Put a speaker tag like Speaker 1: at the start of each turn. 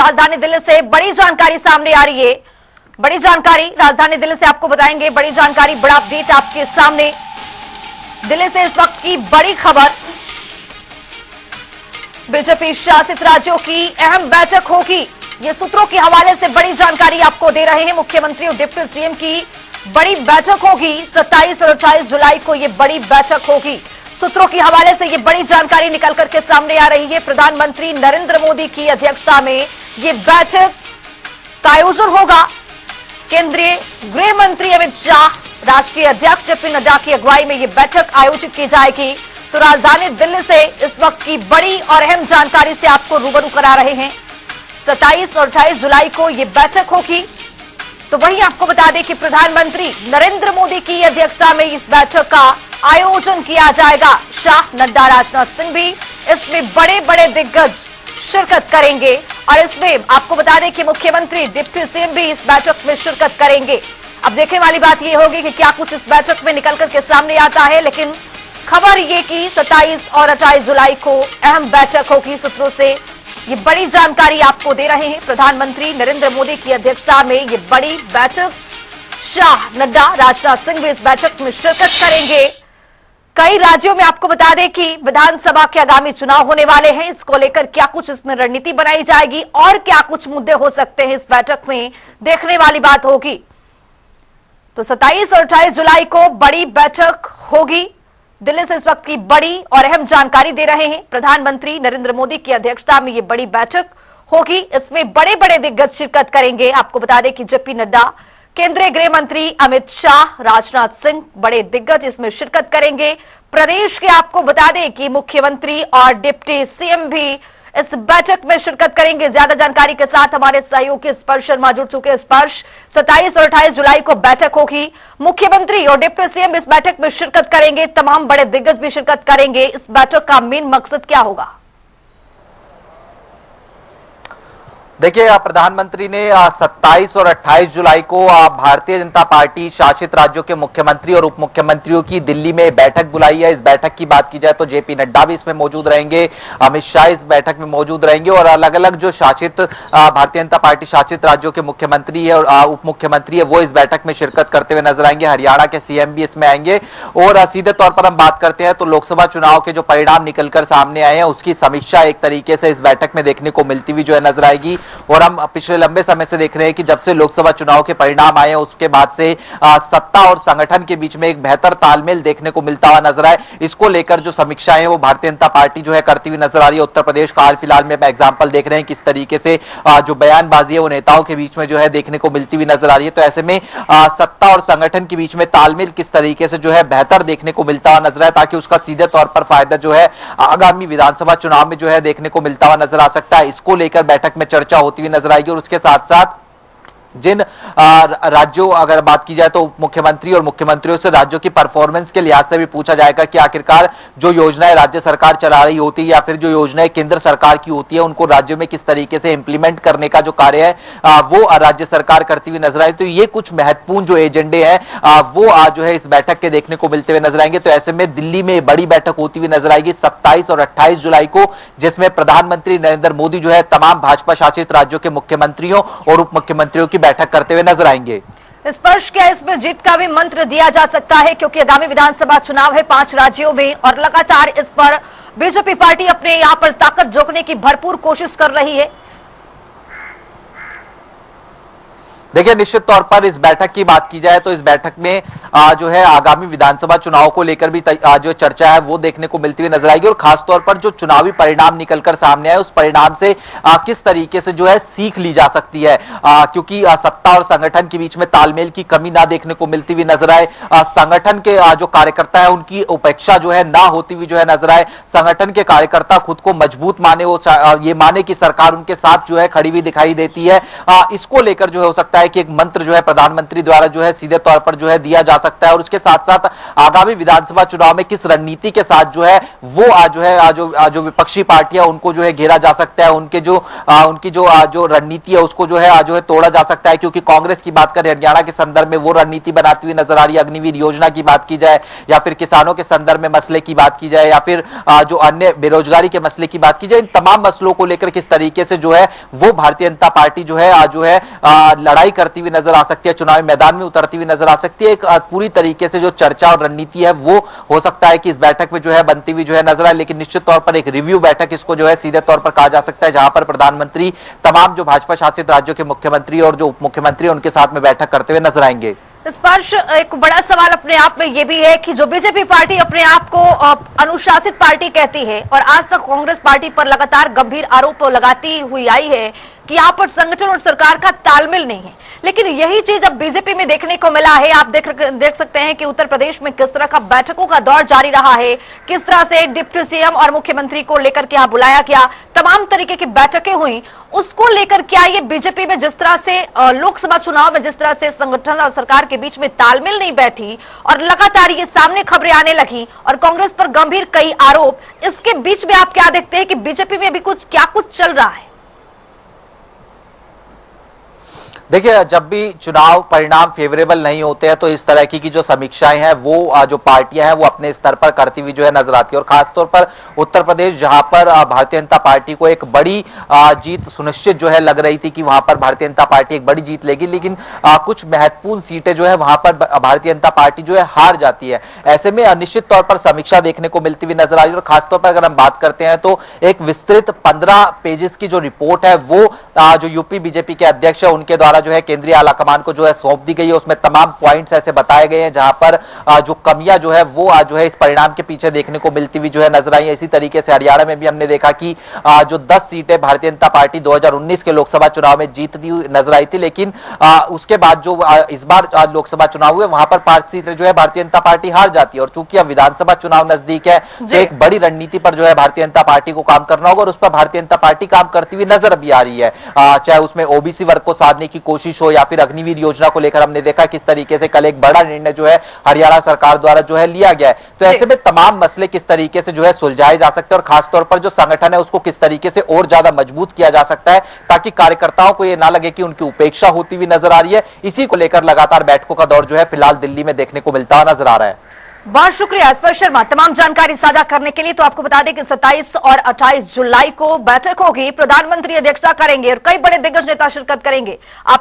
Speaker 1: राजधानी दिल्ली से बड़ी जानकारी सामने आ रही है। बड़ी जानकारी राजधानी दिल्ली से आपको बताएंगे। बड़ी जानकारी, बड़ा अपडेट आपके सामने। दिल्ली से इस वक्त की बड़ी खबर, बीजेपी शासित राज्यों की अहम बैठक होगी। ये सूत्रों के हवाले से बड़ी जानकारी आपको दे रहे हैं। मुख्यमंत्री और डिप्टी सीएम की बड़ी बैठक होगी। 27 और 28 जुलाई को ये बड़ी बैठक होगी। सूत्रों के हवाले से ये बड़ी जानकारी निकल करके सामने आ रही है। प्रधानमंत्री नरेंद्र मोदी की अध्यक्षता में ये बैठक का आयोजन होगा। केंद्रीय गृह मंत्री अमित शाह, राष्ट्रीय अध्यक्ष जेपी नड्डा की अगुवाई में ये बैठक आयोजित की जाएगी। तो राजधानी दिल्ली से इस वक्त की बड़ी और अहम जानकारी से आपको रूबरू करा रहे हैं। 27 और 28 जुलाई को ये बैठक होगी। तो वहीं आपको बता दें कि प्रधानमंत्री नरेंद्र मोदी की अध्यक्षता में इस बैठक का आयोजन किया जाएगा। शाह, नड्डा, राजनाथ सिंह भी इसमें बड़े बड़े दिग्गज शिरकत करेंगे। और इसमें आपको बता दें कि मुख्यमंत्री, डिप्टी सीएम भी इस बैठक में शिरकत करेंगे। अब देखने वाली बात यह होगी कि क्या कुछ इस बैठक में निकल करके सामने आता है। लेकिन खबर ये कि 27 और 28 जुलाई को अहम बैठक होगी। सूत्रों से ये बड़ी जानकारी आपको दे रहे हैं। प्रधानमंत्री नरेंद्र मोदी की अध्यक्षता में ये बड़ी बैठक, शाह, नड्डा, राजनाथ सिंह भी इस बैठक में शिरकत करेंगे। कई राज्यों में आपको बता दें कि विधानसभा के आगामी चुनाव होने वाले हैं। इसको लेकर क्या कुछ इसमें रणनीति बनाई जाएगी और क्या कुछ मुद्दे हो सकते हैं इस बैठक में, देखने वाली बात होगी। तो 27 और 28 जुलाई को बड़ी बैठक होगी। दिल्ली से इस वक्त की बड़ी और अहम जानकारी दे रहे हैं। प्रधानमंत्री नरेंद्र मोदी की अध्यक्षता में यह बड़ी बैठक होगी। इसमें बड़े बड़े दिग्गज शिरकत करेंगे। आपको बता दें कि जेपी नड्डा, केंद्रीय गृह मंत्री अमित शाह, राजनाथ सिंह, बड़े दिग्गज इसमें शिरकत करेंगे। प्रदेश के आपको बता दें कि मुख्यमंत्री और डिप्टी सीएम भी इस बैठक में शिरकत करेंगे। ज्यादा जानकारी के साथ हमारे सहयोगी स्पर्श शर्मा जुड़ चुके हैं। स्पर्श, 27 और 28 जुलाई को बैठक होगी। मुख्यमंत्री और डिप्टी सीएम इस बैठक में शिरकत करेंगे। तमाम बड़े दिग्गज भी शिरकत करेंगे। इस बैठक का मेन मकसद क्या होगा?
Speaker 2: देखिए, प्रधानमंत्री ने 27 और 28 जुलाई को भारतीय जनता पार्टी शासित राज्यों के मुख्यमंत्री और उप मुख्यमंत्रियों की दिल्ली में बैठक बुलाई है। इस बैठक की बात की जाए तो जेपी नड्डा भी इसमें मौजूद रहेंगे, अमित शाह इस बैठक में मौजूद रहेंगे और अलग अलग जो शासित भारतीय जनता पार्टी शासित राज्यों के मुख्यमंत्री है और उप मुख्यमंत्री है वो इस बैठक में शिरकत करते हुए नजर आएंगे। हरियाणा के सीएम भी इसमें आएंगे। और सीधे तौर पर हम बात करते हैं तो लोकसभा चुनाव के जो परिणाम निकलकर सामने आए हैं उसकी समीक्षा एक तरीके से इस बैठक में देखने को मिलती हुई जो है नजर आएगी। और हम पिछले लंबे समय से देख रहे हैं कि जब से लोकसभा चुनाव के परिणाम आए उसके बाद से सत्ता और संगठन के बीच में एक बेहतर तालमेल देखने को मिलता हुआ नजर आए। इसको लेकर जो समीक्षाएं वो भारतीय जनता पार्टी जो है करती हुई नजर आ रही है। उत्तर प्रदेश का हाल फिलहाल में एग्जाम्पल देख रहे हैं किस तरीके से जो बयानबाजी है वो नेताओं के बीच में जो है देखने को मिलती हुई नजर आ रही है। तो ऐसे में सत्ता और संगठन के बीच में तालमेल किस तरीके से जो है बेहतर देखने को मिलता हुआ नजर आए ताकि उसका सीधे तौर पर फायदा जो है आगामी विधानसभा चुनाव में जो है देखने को मिलता हुआ नजर आ सकता है। इसको लेकर बैठक में चर्चा होती हुई नजर आएगी। और उसके साथ साथ जिन राज्यों, अगर बात की जाए तो उप मुख्यमंत्री और मुख्यमंत्रियों से राज्यों की परफॉर्मेंस के लिहाज से भी पूछा जाएगा कि आखिरकार जो योजनाएं राज्य सरकार चला रही होती है या फिर जो योजनाएं केंद्र सरकार की होती है उनको राज्यों में किस तरीके से इंप्लीमेंट करने का जो कार्य है वो राज्य सरकार करती हुई नजर आए। तो ये कुछ महत्वपूर्ण जो एजेंडे हैं वो आज जो है इस बैठक के देखने को मिलते हुए नजर आएंगे। तो ऐसे में दिल्ली में बड़ी बैठक होती हुई नजर आएगी 27 और 28 जुलाई को, जिसमें प्रधानमंत्री नरेंद्र मोदी जो है तमाम भाजपा शासित राज्यों के मुख्यमंत्रियों और उप मुख्यमंत्रियों की बैठक करते हुए नजर आएंगे।
Speaker 1: स्पर्श, क्या इसमें जीत का भी मंत्र दिया जा सकता है? क्योंकि आगामी विधानसभा चुनाव है 5 राज्यों में और लगातार इस पर बीजेपी पार्टी अपने यहां पर ताकत झोंकने की भरपूर कोशिश कर रही है।
Speaker 2: देखिए, निश्चित तौर पर इस बैठक की बात की जाए तो इस बैठक में जो है आगामी विधानसभा चुनाव को लेकर भी जो चर्चा है वो देखने को मिलती हुई नजर आएगी। और खासतौर पर जो चुनावी परिणाम निकलकर सामने आए उस परिणाम से किस तरीके से जो है सीख ली जा सकती है, क्योंकि सत्ता और संगठन के बीच में तालमेल की कमी ना देखने को मिलती हुई नजर आए, संगठन के जो कार्यकर्ता है उनकी उपेक्षा जो है ना होती हुई जो है नजर आए, संगठन के कार्यकर्ता खुद को मजबूत माने, वो ये माने कि सरकार उनके साथ जो है खड़ी हुई दिखाई देती है। इसको लेकर जो है हो सकता है सकता है कि एक मंत्र जो है प्रधानमंत्री द्वारा जो है सीधे तौर पर जो है दिया जा सकता है, और उसके साथ साथ आगामी विधानसभा चुनाव में किस रणनीति के साथ जो है वो जो विपक्षी पार्टियां उनको जो है घेरा जा सकता है, उनकी जो रणनीति है उसको जो है तोड़ा जा सकता है। क्योंकि कांग्रेस की बात करें हरियाणा के संदर्भ में वो रणनीति बनाती हुई नजर आ रही है, अग्निवीर योजना की बात की जाए या फिर किसानों के संदर्भ में मसले की बात की जाए या फिर जो अन्य बेरोजगारी के मसले की बात की जाए, इन तमाम मसलों को लेकर किस तरीके से जो है वो भारतीय जनता पार्टी जो है लड़ाई करती हुई नजर आ सकती है, चुनावी मैदान में उतरती हुई नजर आ सकती है। एक पूरी तरीके से जो चर्चा और रणनीति है वो हो सकता है कि इस बैठक में जो है बनती हुई जो है नजर आए, लेकिन निश्चित तौर पर एक रिव्यू बैठक इसको जो है सीधे तौर पर कहा जा सकता है, जहां पर प्रधानमंत्री तमाम जो भाजपा शासित राज्यों के मुख्यमंत्री और जो उप मुख्यमंत्री उनके साथ में बैठक करते हुए नजर आएंगे।
Speaker 1: स्पर्श, एक बड़ा सवाल अपने आप में यह भी है कि जो बीजेपी पार्टी अपने आप को अनुशासित पार्टी कहती है और आज तक कांग्रेस पार्टी पर लगातार गंभीर आरोप लगाती हुई आई है कि यहाँ पर संगठन और सरकार का तालमेल नहीं है, लेकिन यही चीज अब बीजेपी में देखने को मिला है। आप देख सकते हैं कि उत्तर प्रदेश में किस तरह का बैठकों का दौर जारी रहा है, किस तरह से डिप्टी सीएम और मुख्यमंत्री को लेकर के यहाँ बुलाया गया, तमाम तरीके की बैठकें हुई। उसको लेकर क्या ये बीजेपी में जिस तरह से लोकसभा चुनाव में जिस तरह से संगठन और सरकार के बीच में तालमेल नहीं बैठी और लगातार ये सामने खबरें आने लगी और कांग्रेस पर गंभीर कई आरोप, इसके बीच में आप क्या देखते हैं कि बीजेपी में भी कुछ चल रहा है?
Speaker 2: देखिए, जब भी चुनाव परिणाम फेवरेबल नहीं होते हैं तो इस तरह की जो समीक्षाएं हैं वो जो पार्टियां हैं वो अपने स्तर पर करती हुई जो है नजर आती है, और खासतौर पर उत्तर प्रदेश जहां पर भारतीय जनता पार्टी को एक बड़ी जीत सुनिश्चित जो है लग रही थी कि वहां पर भारतीय जनता पार्टी एक बड़ी जीत लेगी, लेकिन कुछ महत्वपूर्ण सीटें जो है वहां पर भारतीय जनता पार्टी जो है हार जाती है। ऐसे में निश्चित तौर पर समीक्षा देखने को मिलती हुई नजर आ रही है, और खासतौर पर अगर हम बात करते हैं तो एक विस्तृत 15 पेजेस की जो रिपोर्ट है वो जो यूपी बीजेपी के अध्यक्ष है उनके द्वारा जो है केंद्रीय आलाकमान को जो है सौंप दी गई है। उसमें तमाम पॉइंट्स ऐसे बताए गए हैं जहां पर जो कमियां जो है वो जो है इस परिणाम के पीछे देखने को मिलती हुई जो है नजर आई है। इसी तरीके से हरियाणा में भी हमने देखा कि जो 10 सीटें भारतीय जनता पार्टी 2019 के लोकसभा चुनाव में जीतती हुई नजर आई थी, लेकिन उसके बाद जो इस बार लोकसभा चुनाव हुए वहां पर 5 सीटें जो है भारतीय जनता पार्टी हार जाती है। और चूंकि अब विधानसभा चुनाव नजदीक है तो एक बड़ी रणनीति पर जो है भारतीय जनता पार्टी को काम करना होगा, और उस पर भारतीय जनता पार्टी काम करती हुई नजर भी आ रही है। चाहे उसमें ओबीसी वर्ग को साधने की कोशिश हो या फिर अग्निवीर योजना को लेकर हमने देखा किस तरीके से कल एक बड़ा निर्णय जो है हरियाणा सरकार द्वारा जो है लिया गया है। तो ऐसे में तमाम मसले किस तरीके से जो है सुलझाए जा सकते हैं, और खासतौर पर जो संगठन है उसको किस तरीके से और ज्यादा मजबूत किया जा सकता है ताकि कार्यकर्ताओं को यह ना लगे कि उनकी उपेक्षा होती हुई नजर आ रही है। इसी को लेकर लगातार बैठकों का दौर जो है फिलहाल दिल्ली में देखने को मिलता हुआ नजर आ रहा है।
Speaker 1: बहुत शुक्रिया स्पर्श शर्मा तमाम जानकारी साझा करने के लिए। तो आपको बता दें कि 27 और 28 जुलाई को बैठक होगी, प्रधानमंत्री अध्यक्षता करेंगे और कई बड़े दिग्गज नेता शिरकत करेंगे। आप